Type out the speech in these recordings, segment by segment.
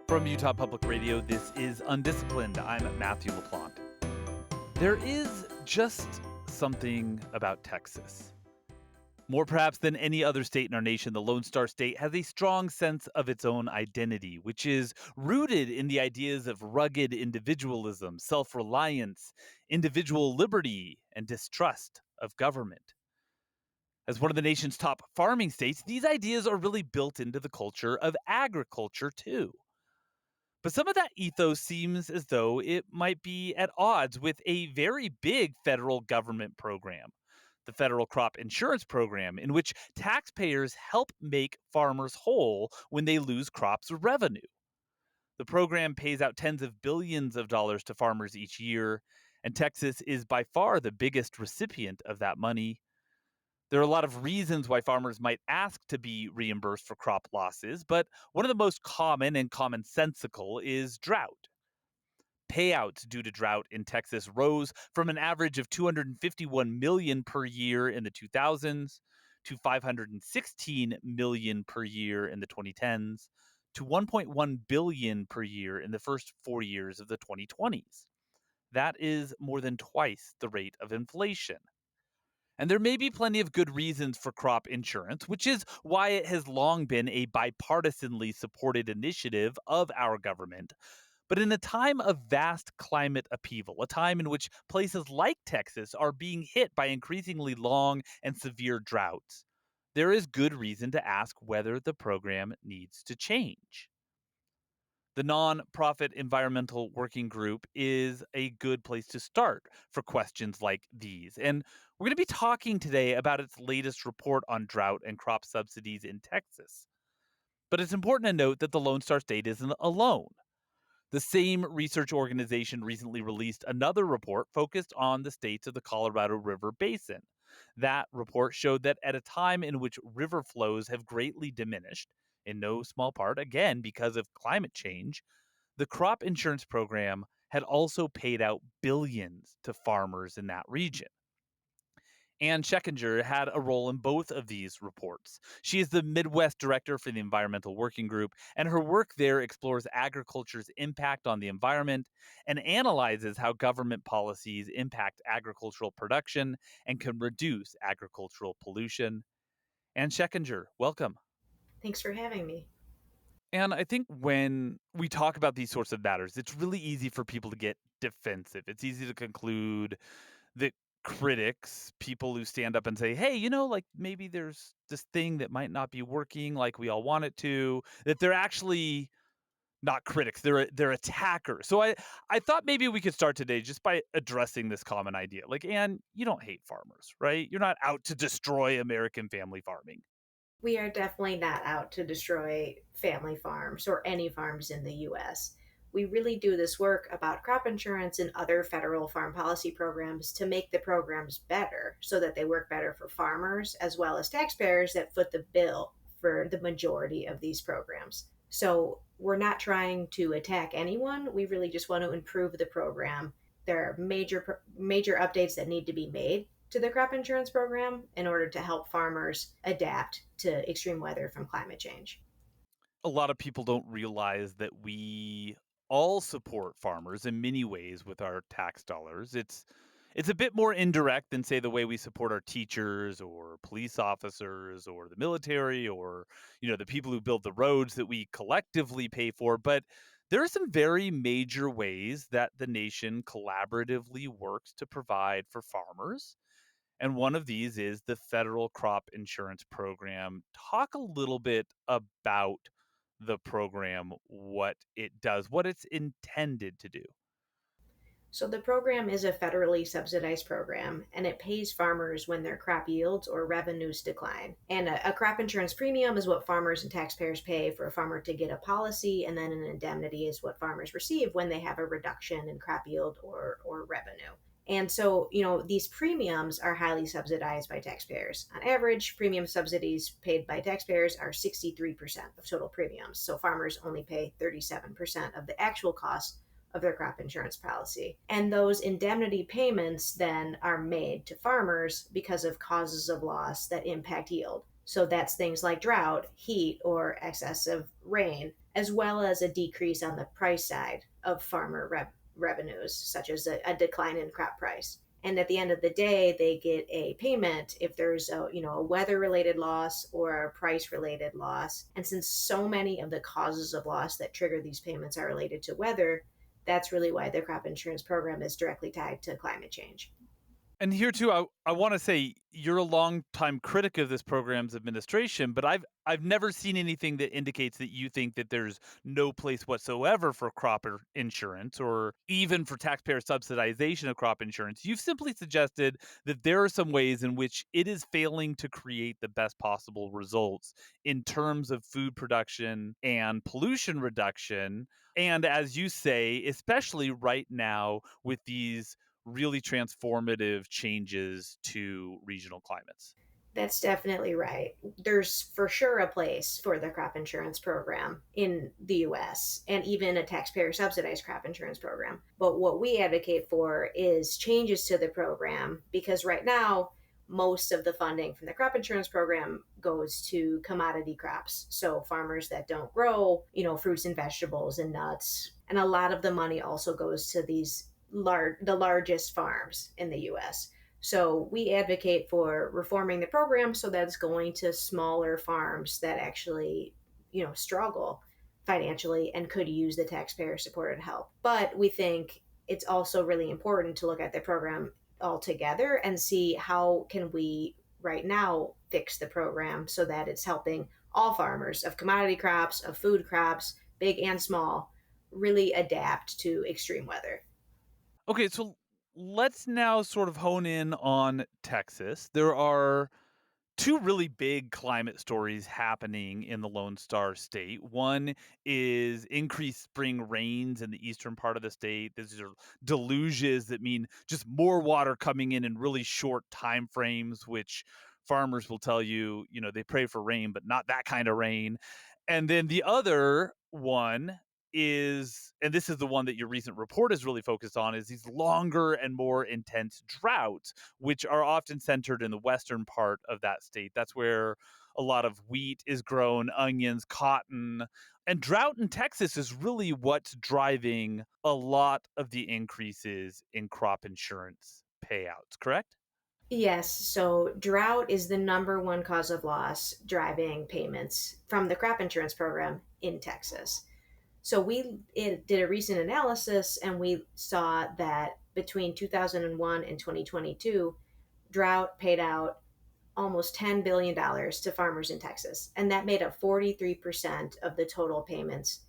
From Utah Public Radio, this is UnDisciplined. I'm Matthew LaPlante. There is just something about Texas. More perhaps than any other state in our nation, the Lonestar State has a strong sense of its own identity, which is rooted in the ideas of rugged individualism, self-reliance, individual liberty, and distrust of government. As one of the nation's top farming states, these ideas are really built into the culture of agriculture, too. But some of that ethos seems as though it might be at odds with a very big federal government program, the Federal Crop Insurance Program, in which taxpayers help make farmers whole when they lose crops or revenue. The program pays out tens of billions of dollars to farmers each year, and Texas is by far the biggest recipient of that money. There are a lot of reasons why farmers might ask to be reimbursed for crop losses, but one of the most common and commonsensical is drought. Payouts due to drought in Texas rose from an average of $251 million per year in the 2000s to $516 million per year in the 2010s to $1.1 billion per year in the first 4 years of the 2020s. That is more than twice the rate of inflation. And there may be plenty of good reasons for crop insurance, which is why it has long been a bipartisanly supported initiative of our government. But in a time of vast climate upheaval, a time in which places like Texas are being hit by increasingly long and severe droughts, there is good reason to ask whether the program needs to change. The nonprofit environmental working group is a good place to start for questions like these. And we're going to be talking today about its latest report on drought and crop subsidies in Texas. But it's important to note that the Lonestar State isn't alone. The same research organization recently released another report focused on the states of the Colorado River Basin. That report showed that at a time in which river flows have greatly diminished, in no small part, again, because of climate change, the crop insurance program had also paid out billions to farmers in that region. Ann Schechinger had a role in both of these reports. She is the Midwest director for the Environmental Working Group, and her work there explores agriculture's impact on the environment and analyzes how government policies impact agricultural production and can reduce agricultural pollution. Ann Schechinger, welcome. Thanks for having me. And I think when we talk about these sorts of matters, it's really easy for people to get defensive. It's easy to conclude that critics, people who stand up and say, hey, like maybe there's this thing that might not be working like we all want it to, that they're actually not critics, they're attackers. So I thought maybe we could start today just by addressing this common idea. Like, Ann, you don't hate farmers, right? You're not out to destroy American family farming. We are definitely not out to destroy family farms or any farms in the U.S. We really do this work about crop insurance and other federal farm policy programs to make the programs better so that they work better for farmers as well as taxpayers that foot the bill for the majority of these programs. So we're not trying to attack anyone. We really just want to improve the program. There are major updates that need to be made to the crop insurance program in order to help farmers adapt to extreme weather from climate change. A lot of people don't realize that we all support farmers in many ways with our tax dollars. It's a bit more indirect than, say, the way we support our teachers or police officers or the military or, the people who build the roads that we collectively pay for. But there are some very major ways that the nation collaboratively works to provide for farmers. And one of these is the federal crop insurance program. Talk a little bit about the program, what it does, what it's intended to do. So the program is a federally subsidized program, and it pays farmers when their crop yields or revenues decline. And a crop insurance premium is what farmers and taxpayers pay for a farmer to get a policy, and then an indemnity is what farmers receive when they have a reduction in crop yield or revenue. And so, these premiums are highly subsidized by taxpayers. On average, premium subsidies paid by taxpayers are 63% of total premiums. So farmers only pay 37% of the actual cost of their crop insurance policy. And those indemnity payments then are made to farmers because of causes of loss that impact yield. So that's things like drought, heat, or excessive rain, as well as a decrease on the price side of farmer revenues, such as a decline in crop price. And at the end of the day, they get a payment if there's a weather related loss or a price related loss. And since so many of the causes of loss that trigger these payments are related to weather, that's really why the crop insurance program is directly tied to climate change. And here too, I want to say you're a longtime critic of this program's administration, but I've never seen anything that indicates that you think that there's no place whatsoever for insurance or even for taxpayer subsidization of crop insurance. You've simply suggested that there are some ways in which it is failing to create the best possible results in terms of food production and pollution reduction. And as you say, especially right now with these really transformative changes to regional climates. That's definitely right. There's for sure a place for the crop insurance program in the US and even a taxpayer subsidized crop insurance program. But what we advocate for is changes to the program because right now, most of the funding from the crop insurance program goes to commodity crops. So farmers that don't grow fruits and vegetables and nuts. And a lot of the money also goes to the largest farms in the US. So we advocate for reforming the program so that it's going to smaller farms that actually struggle financially and could use the taxpayer supported help. But we think it's also really important to look at the program altogether and see how can we right now fix the program so that it's helping all farmers of commodity crops, of food crops, big and small, really adapt to extreme weather. Okay, so let's now sort of hone in on Texas. There are two really big climate stories happening in the Lone Star State. One is increased spring rains in the eastern part of the state. These are deluges that mean just more water coming in really short time frames, which farmers will tell you, they pray for rain, but not that kind of rain. And then the other one is, and this is the one that your recent report is really focused on, is these longer and more intense droughts, which are often centered in the western part of that state. That's where a lot of wheat is grown, onions, cotton. And drought in Texas is really what's driving a lot of the increases in crop insurance payouts, correct? Yes, so drought is the number one cause of loss driving payments from the crop insurance program in Texas. So did a recent analysis and we saw that between 2001 and 2022, drought paid out almost $10 billion to farmers in Texas. And that made up 43% of the total payments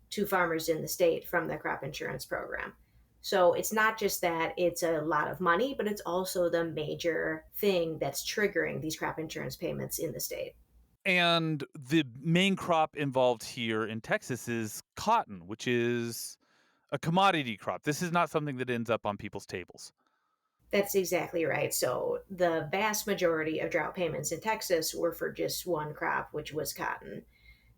to farmers in the state from the crop insurance program. So it's not just that it's a lot of money, but it's also the major thing that's triggering these crop insurance payments in the state. And the main crop involved here in Texas is cotton, which is a commodity crop. This is not something that ends up on people's tables. That's exactly right. So the vast majority of drought payments in Texas were for just one crop, which was cotton.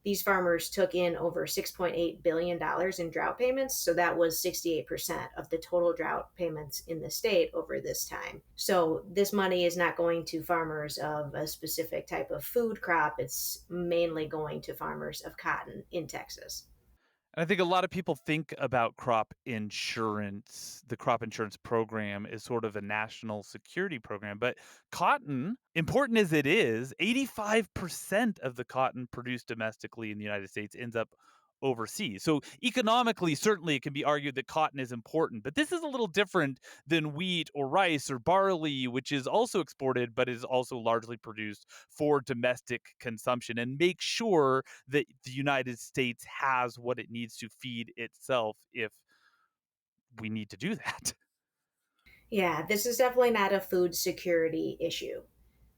These farmers took in over $6.8 billion in drought payments. So that was 68% of the total drought payments in the state over this time. So this money is not going to farmers of a specific type of food crop, it's mainly going to farmers of cotton in Texas. And I think a lot of people think about crop insurance, the crop insurance program, is sort of a national security program. But cotton, important as it is, 85% of the cotton produced domestically in the United States ends up overseas. So economically, certainly it can be argued that cotton is important, but this is a little different than wheat or rice or barley, which is also exported, but is also largely produced for domestic consumption and make sure that the United States has what it needs to feed itself if we need to do that. Yeah, this is definitely not a food security issue.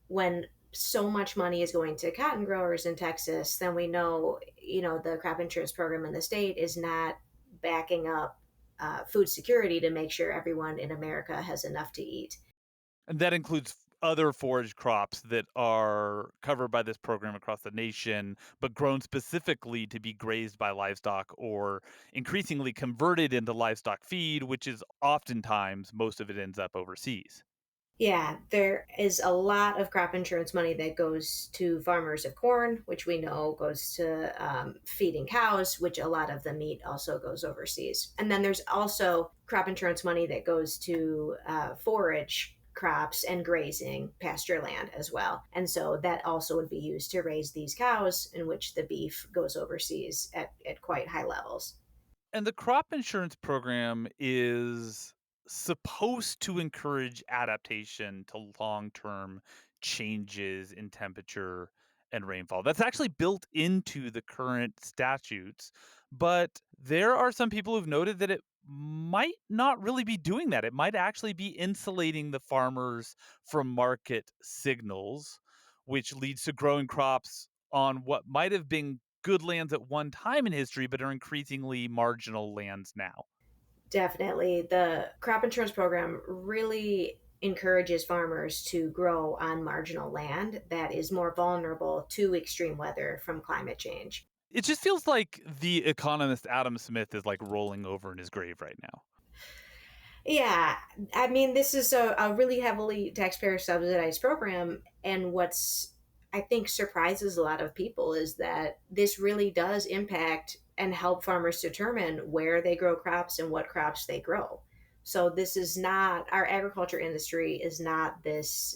When so much money is going to cotton growers in Texas, then we know the crop insurance program in the state is not backing up food security to make sure everyone in America has enough to eat. And that includes other forage crops that are covered by this program across the nation, but grown specifically to be grazed by livestock or increasingly converted into livestock feed, which is oftentimes most of it ends up overseas. Yeah, there is a lot of crop insurance money that goes to farmers of corn, which we know goes to feeding cows, which a lot of the meat also goes overseas. And then there's also crop insurance money that goes to forage crops and grazing pasture land as well. And so that also would be used to raise these cows, in which the beef goes overseas at quite high levels. And the crop insurance program is supposed to encourage adaptation to long term changes in temperature and rainfall. That's actually built into the current statutes. But there are some people who've noted that it might not really be doing that. It might actually be insulating the farmers from market signals, which leads to growing crops on what might have been good lands at one time in history, but are increasingly marginal lands now. Definitely. The crop insurance program really encourages farmers to grow on marginal land that is more vulnerable to extreme weather from climate change. It just feels like the economist Adam Smith is like rolling over in his grave right now. Yeah, I mean, this is a really heavily taxpayer subsidized program. And what's, I think, surprises a lot of people is that this really does impact and help farmers determine where they grow crops and what crops they grow. So, this is not, our agriculture industry is not this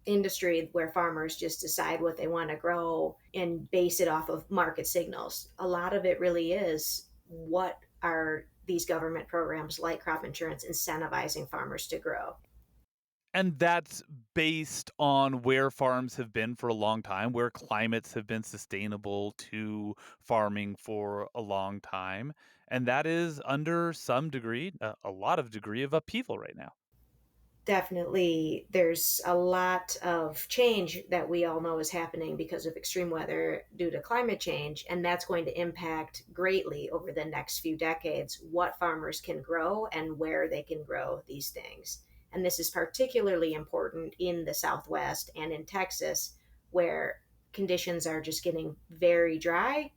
industry where farmers just decide what they want to grow and base it off of market signals. A lot of it really is what are these government programs like crop insurance incentivizing farmers to grow. And that's based on where farms have been for a long time, where climates have been sustainable to farming for a long time. And that is under some degree, a lot of degree of upheaval right now. Definitely, there's a lot of change that we all know is happening because of extreme weather due to climate change, and that's going to impact greatly over the next few decades what farmers can grow and where they can grow these things. And this is particularly important in the Southwest and in Texas, where conditions are just getting very dry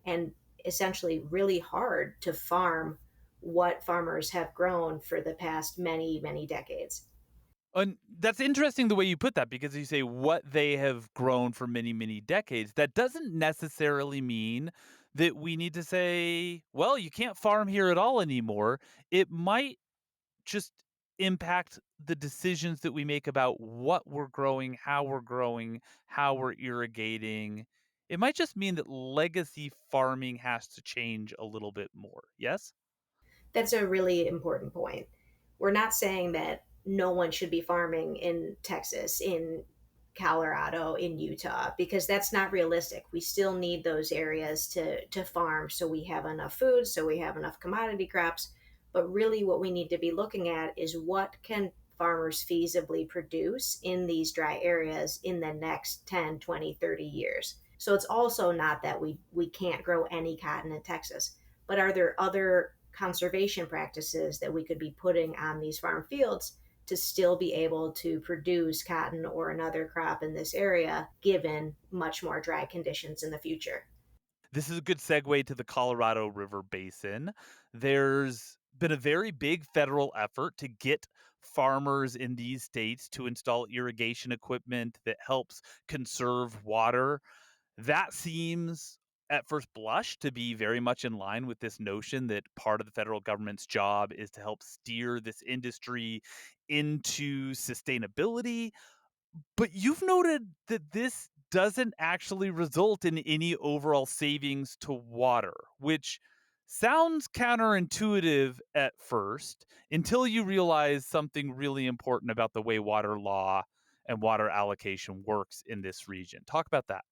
and essentially really hard to farm what farmers have grown for the past many, many decades. And that's interesting the way you put that because you say what they have grown for many, many decades. That doesn't necessarily mean that we need to say, well, you can't farm here at all anymore. It might just impact the decisions that we make about what we're growing, how we're irrigating. It might just mean that legacy farming has to change a little bit more. Yes? That's a really important point. We're not saying that no one should be farming in Texas, in Colorado, in Utah, because that's not realistic. We still need those areas to farm so we have enough food, so we have enough commodity crops. But really, what we need to be looking at is what can farmers feasibly produce in these dry areas in the next 10, 20, 30 years. So it's also not that we can't grow any cotton in Texas, but are there other conservation practices that we could be putting on these farm fields to still be able to produce cotton or another crop in this area given much more dry conditions in the future? This is a good segue to the Colorado River Basin. There's been a very big federal effort to get farmers in these states to install irrigation equipment that helps conserve water. That seems at first blush to be very much in line with this notion that part of the federal government's job is to help steer this industry into sustainability. But you've noted that this doesn't actually result in any overall savings to water, which sounds counterintuitive at first until you realize something really important about the way water law and water allocation works in this region. Talk about that.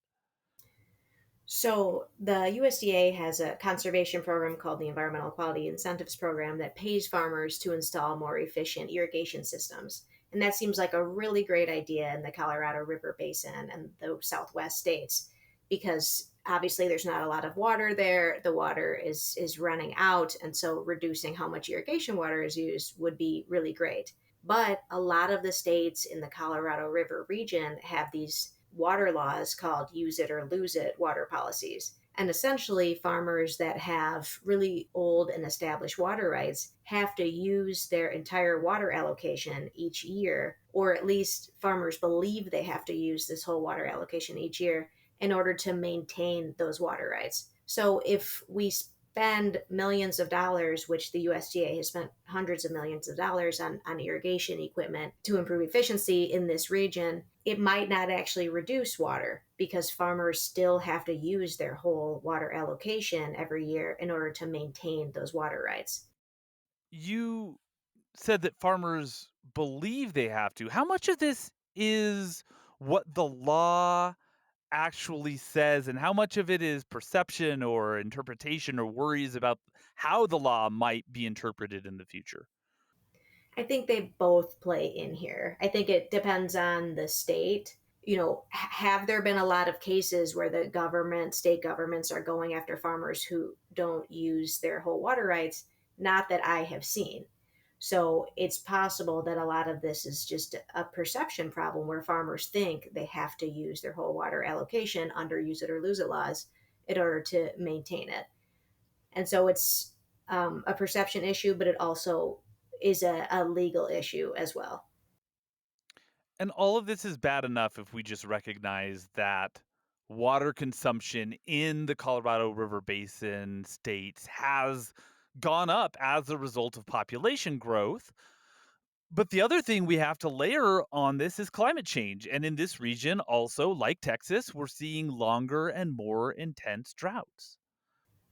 So, the USDA has a conservation program called the Environmental Quality Incentives Program that pays farmers to install more efficient irrigation systems. And that seems like a really great idea in the Colorado River Basin and the Southwest states because obviously there's not a lot of water there. The water is running out. And so, reducing how much irrigation water is used would be really great. But a lot of the states in the Colorado River region have these water laws called use it or lose it water policies. And essentially, farmers that have really old and established water rights have to use their entire water allocation each year, or at least farmers believe they have to use this whole water allocation each year in order to maintain those water rights. So if we spend millions of dollars, which the USDA has spent hundreds of millions of dollars on irrigation equipment to improve efficiency in this region, it might not actually reduce water because farmers still have to use their whole water allocation every year in order to maintain those water rights. You said that farmers believe they have to. How much of this is what the law actually says, and how much of it is perception or interpretation or worries about how the law might be interpreted in the future? I think they both play in here. I think it depends on the state. Have there been a lot of cases where the government, state governments are going after farmers who don't use their whole water rights? Not that I have seen. So it's possible that a lot of this is just a perception problem where farmers think they have to use their whole water allocation under use it or lose it laws in order to maintain it. And so it's a perception issue, but it also is a legal issue as well. And all of this is bad enough if we just recognize that water consumption in the Colorado River Basin states has gone up as a result of population growth. But the other thing we have to layer on this is climate change. And in this region, also, like Texas, we're seeing longer and more intense droughts.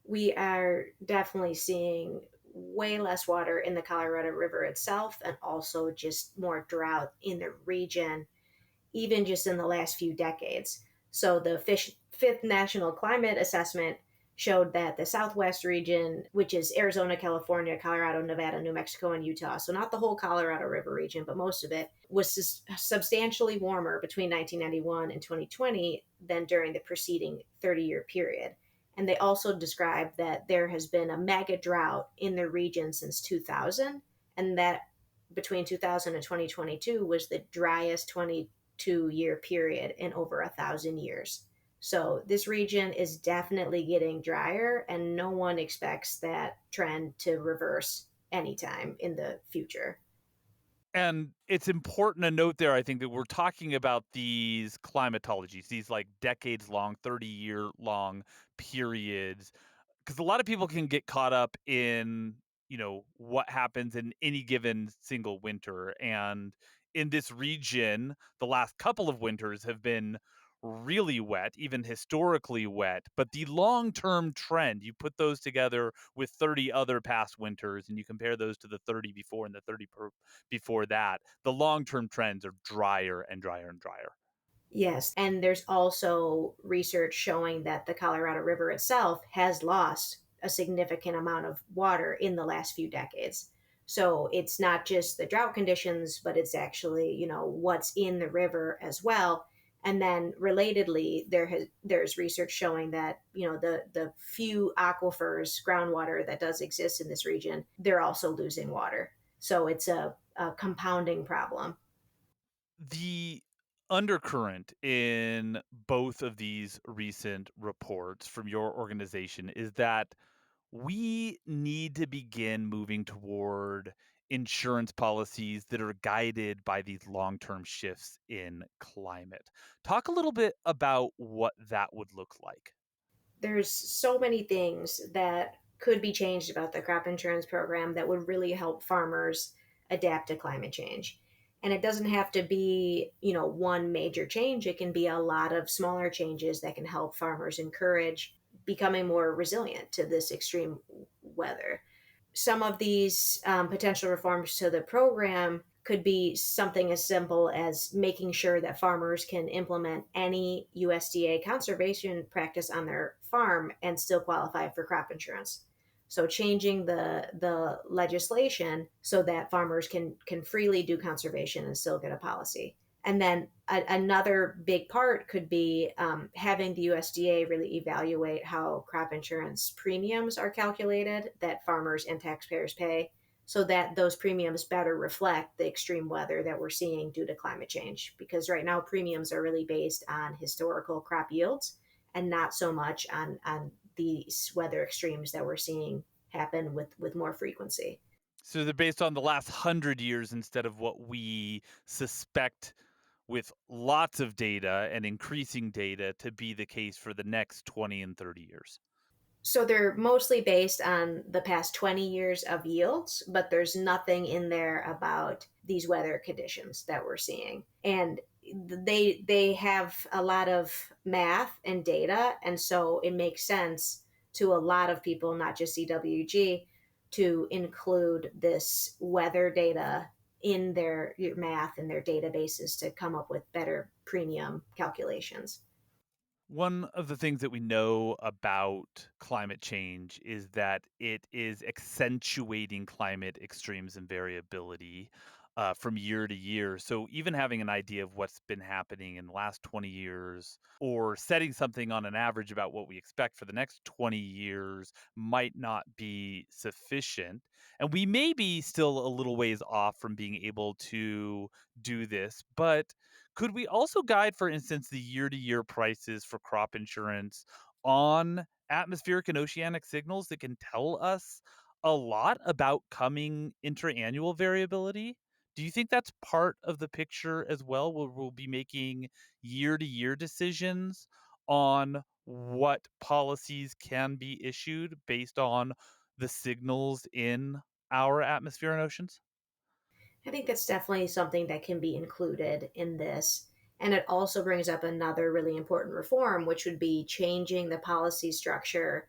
We are definitely seeing way less water in the Colorado River itself and also just more drought in the region, even just in the last few decades. So the fifth national climate assessment showed that the Southwest region, which is Arizona, California, Colorado, Nevada, New Mexico, and Utah, so not the whole Colorado River region, but most of it, was substantially warmer between 1991 and 2020 than during the preceding 30-year period. And they also described that there has been a mega drought in the region since 2000, and that between 2000 and 2022 was the driest 22-year period in over 1,000 years. So this region is definitely getting drier, and no one expects that trend to reverse anytime in the future. And it's important to note there, I think, that we're talking about these climatologies, these like decades long, 30-year long periods, because a lot of people can get caught up in, what happens in any given single winter. And in this region, the last couple of winters have been really wet, even historically wet. But the long term trend, you put those together with 30 other past winters and you compare those to the 30 before and the 30 before that, the long term trends are drier and drier and drier. Yes, and there's also research showing that the Colorado River itself has lost a significant amount of water in the last few decades. So it's not just the drought conditions, but it's actually, what's in the river as well. And then relatedly, there's research showing that, the few aquifers, groundwater that does exist in this region, they're also losing water. So it's a compounding problem. The undercurrent in both of these recent reports from your organization is that we need to begin moving toward insurance policies that are guided by these long term shifts in climate. Talk a little bit about what that would look like. There's so many things that could be changed about the crop insurance program that would really help farmers adapt to climate change. And it doesn't have to be, one major change. It can be a lot of smaller changes that can help farmers encourage becoming more resilient to this extreme weather. Some of these potential reforms to the program could be something as simple as making sure that farmers can implement any USDA conservation practice on their farm and still qualify for crop insurance. So changing the legislation so that farmers can freely do conservation and still get a policy. And then another big part could be having the USDA really evaluate how crop insurance premiums are calculated that farmers and taxpayers pay so that those premiums better reflect the extreme weather that we're seeing due to climate change. Because right now, premiums are really based on historical crop yields, and not so much on these weather extremes that we're seeing happen with more frequency. So they're based on the last 100 years instead of what we suspect with lots of data and increasing data to be the case for the next 20 and 30 years. So they're mostly based on the past 20 years of yields, but there's nothing in there about these weather conditions that we're seeing. And they have a lot of math and data, and so it makes sense to a lot of people, not just CWG, to include this weather data in their math and their databases to come up with better premium calculations. One of the things that we know about climate change is that it is accentuating climate extremes and variability from year to year. So, even having an idea of what's been happening in the last 20 years or setting something on an average about what we expect for the next 20 years might not be sufficient. And we may be still a little ways off from being able to do this, but could we also guide, for instance, the year to year prices for crop insurance on atmospheric and oceanic signals that can tell us a lot about coming interannual variability? Do you think that's part of the picture as well, where we'll be making year to year decisions on what policies can be issued based on the signals in our atmosphere and oceans? I think that's definitely something that can be included in this. And it also brings up another really important reform, which would be changing the policy structure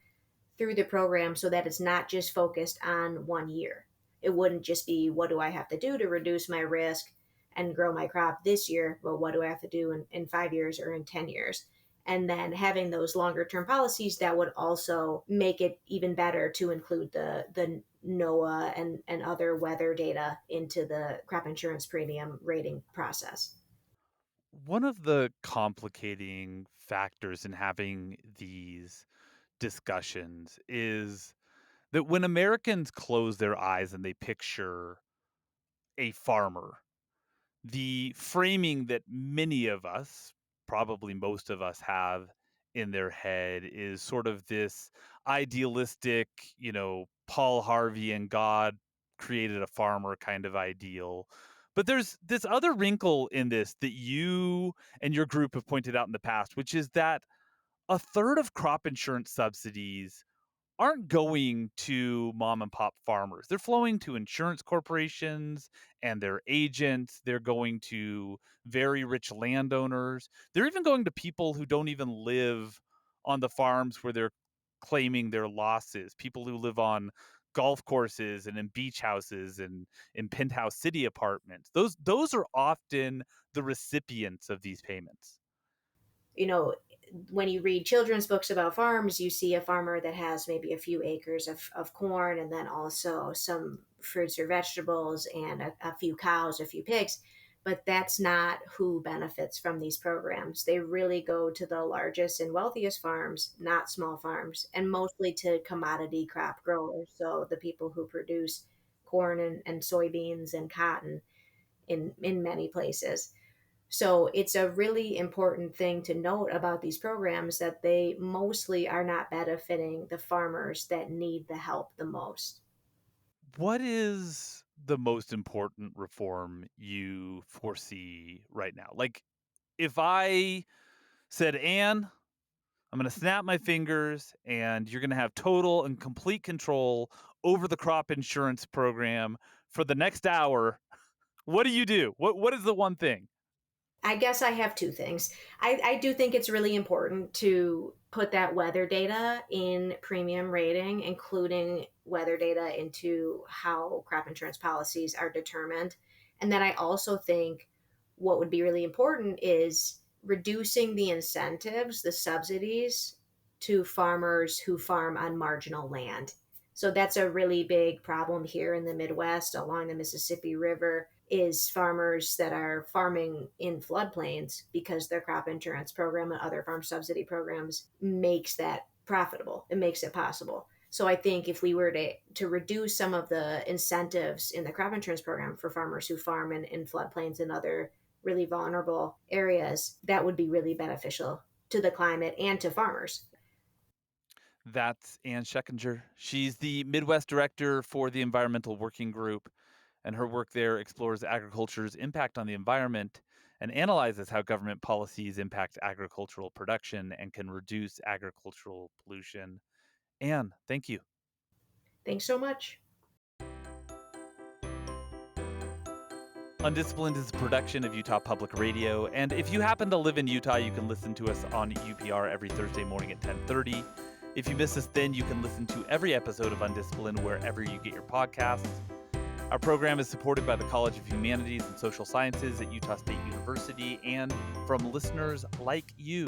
through the program so that it's not just focused on one year. It wouldn't just be what do I have to do to reduce my risk and grow my crop this year, but what do I have to do in 5 years or in 10 years? And then having those longer term policies that would also make it even better to include the NOAA and other weather data into the crop insurance premium rating process. One of the complicating factors in having these discussions is that when Americans close their eyes and they picture a farmer, the framing that many of us, probably most of us, have in their head is sort of this idealistic, Paul Harvey and God created a farmer kind of ideal. But there's this other wrinkle in this that you and your group have pointed out in the past, which is that a third of crop insurance subsidies aren't going to mom and pop farmers. They're flowing to insurance corporations and their agents. They're going to very rich landowners. They're even going to people who don't even live on the farms where they're claiming their losses. People who live on golf courses and in beach houses and in penthouse city apartments. Those are often the recipients of these payments. You know, when you read children's books about farms, you see a farmer that has maybe a few acres of corn and then also some fruits or vegetables and a few cows, a few pigs. But that's not who benefits from these programs. They really go to the largest and wealthiest farms, not small farms, and mostly to commodity crop growers. So the people who produce corn and soybeans and cotton in many places. So it's a really important thing to note about these programs that they mostly are not benefiting the farmers that need the help the most. What is the most important reform you foresee right now? Like, if I said, Anne, I'm going to snap my fingers and you're going to have total and complete control over the crop insurance program for the next hour, what do you do? What is the one thing? I guess I have two things. I do think it's really important to put that weather data in premium rating, including weather data into how crop insurance policies are determined. And then I also think what would be really important is reducing the incentives, the subsidies to farmers who farm on marginal land. So that's a really big problem here in the Midwest along the Mississippi River is farmers that are farming in floodplains because their crop insurance program and other farm subsidy programs makes that profitable. It makes it possible. So I think if we were to reduce some of the incentives in the crop insurance program for farmers who farm in floodplains and other really vulnerable areas, that would be really beneficial to the climate and to farmers. That's Ann Schechinger. She's the Midwest Director for the Environmental Working Group, and her work there explores agriculture's impact on the environment and analyzes how government policies impact agricultural production and can reduce agricultural pollution. Ann, thank you. Thanks so much. UnDisciplined is a production of Utah Public Radio, and if you happen to live in Utah, you can listen to us on UPR every Thursday morning at 10:30. If you miss us then, you can listen to every episode of UnDisciplined wherever you get your podcasts. Our program is supported by the College of Humanities and Social Sciences at Utah State University and from listeners like you.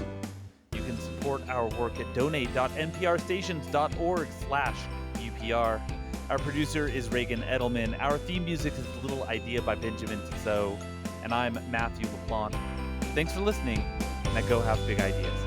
You can support our work at donate.nprstations.org/UPR. Our producer is Reagan Edelman. Our theme music is Little Idea by Benjamin Tissot. And I'm Matthew LaPlante. Thanks for listening. Now go have big ideas.